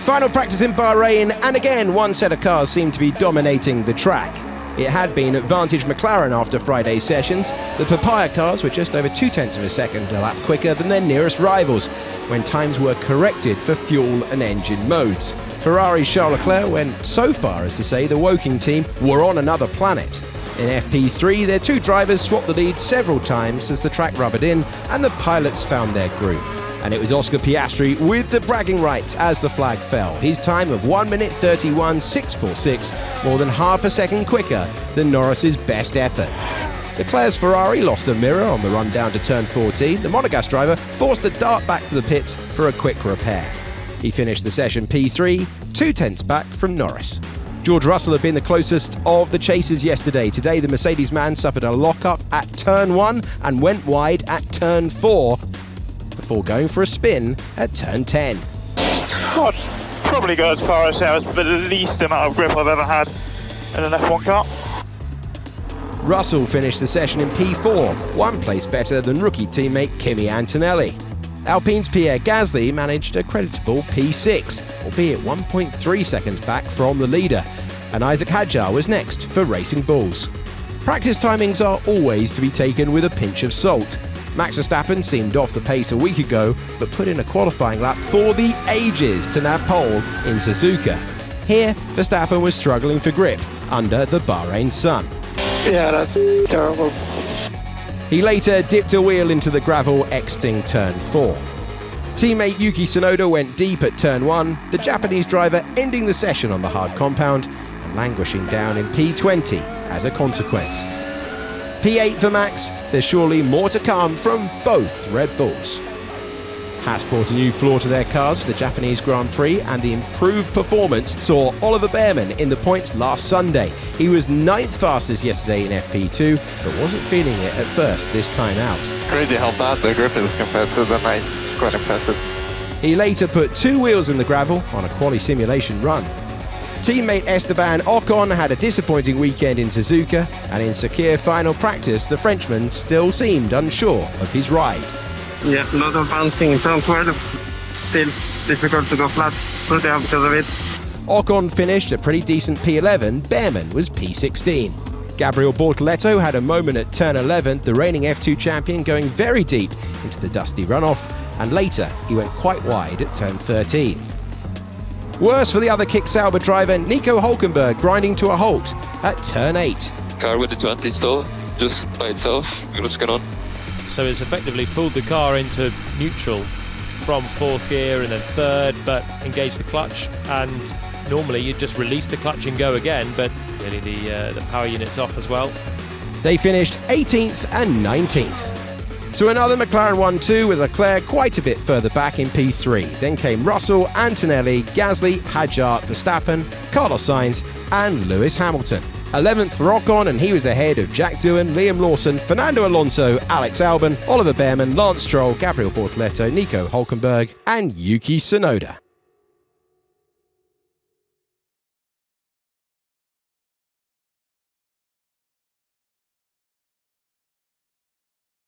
Final practice in Bahrain, and again one set of cars seemed to be dominating the track. It had been advantage McLaren after Friday's sessions. The papaya cars were just over 0.2 of a second a lap quicker than their nearest rivals, when times were corrected for fuel and engine modes. Ferrari's Charles Leclerc went so far as to say the Woking team were on another planet. In FP3, their two drivers swapped the lead several times as the track rubbered in and the pilots found their groove. And it was Oscar Piastri with the bragging rights as the flag fell. His time of 1 minute 31.646, more than half a second quicker than Norris's best effort. Leclerc's Ferrari lost a mirror on the run down to turn 14. The Monegasque driver forced a dart back to the pits for a quick repair. He finished the session P3, 0.2 back from Norris. George Russell had been the closest of the chasers yesterday. Today, the Mercedes man suffered a lock-up at turn 1 and went wide at turn 4 before going for a spin at turn 10. I'd probably go as far as that was the least amount of grip I've ever had in an F1 car. Russell finished the session in P4, one place better than rookie teammate Kimi Antonelli. Alpine's Pierre Gasly managed a creditable P6, albeit 1.3 seconds back from the leader, and Isaac Hadjar was next for Racing Bulls. Practice timings are always to be taken with a pinch of salt. Max Verstappen seemed off the pace a week ago, but put in a qualifying lap for the ages to nab pole in Suzuka. Here, Verstappen was struggling for grip under the Bahrain sun. Yeah, that's terrible. He later dipped a wheel into the gravel exiting turn 4. Teammate Yuki Tsunoda went deep at turn 1, the Japanese driver ending the session on the hard compound and languishing down in P20 as a consequence. P8 for Max, there's surely more to come from both Red Bulls. Haas brought a new floor to their cars for the Japanese Grand Prix, and the improved performance saw Oliver Behrman in the points last Sunday. He was 9th fastest yesterday in FP2, but wasn't feeling it at first this time out. Crazy how bad the grip is compared to the night. It's quite impressive. He later put 2 wheels in the gravel on a quali simulation run. Teammate Esteban Ocon had a disappointing weekend in Suzuka, and in Sakhir final practice, the Frenchman still seemed unsure of his ride. Yeah, a lot of bouncing in front 12. Still difficult to go flat. Pretty up because of it. Ocon finished a pretty decent P11, Behrman was P16. Gabriel Bortoleto had a moment at turn 11, the reigning F2 champion going very deep into the dusty runoff, and later he went quite wide at turn 13. Worse for the other Kick Sauber driver, Nico Hülkenberg grinding to a halt at turn 8. Car with the 20 stall, just by itself. What's going on? So it's effectively pulled the car into neutral from 4th gear and then 3rd, but engaged the clutch, and normally you'd just release the clutch and go again, but really the power unit's off as well. They finished 18th and 19th. So another McLaren 1-2 with Leclerc quite a bit further back in P3. Then came Russell, Antonelli, Gasly, Hadjar, Verstappen, Carlos Sainz and Lewis Hamilton. 11th for Ocon, and he was ahead of Jack Doohan, Liam Lawson, Fernando Alonso, Alex Albon, Oliver Behrman, Lance Stroll, Gabriel Bortoleto, Nico Hülkenberg and Yuki Tsunoda.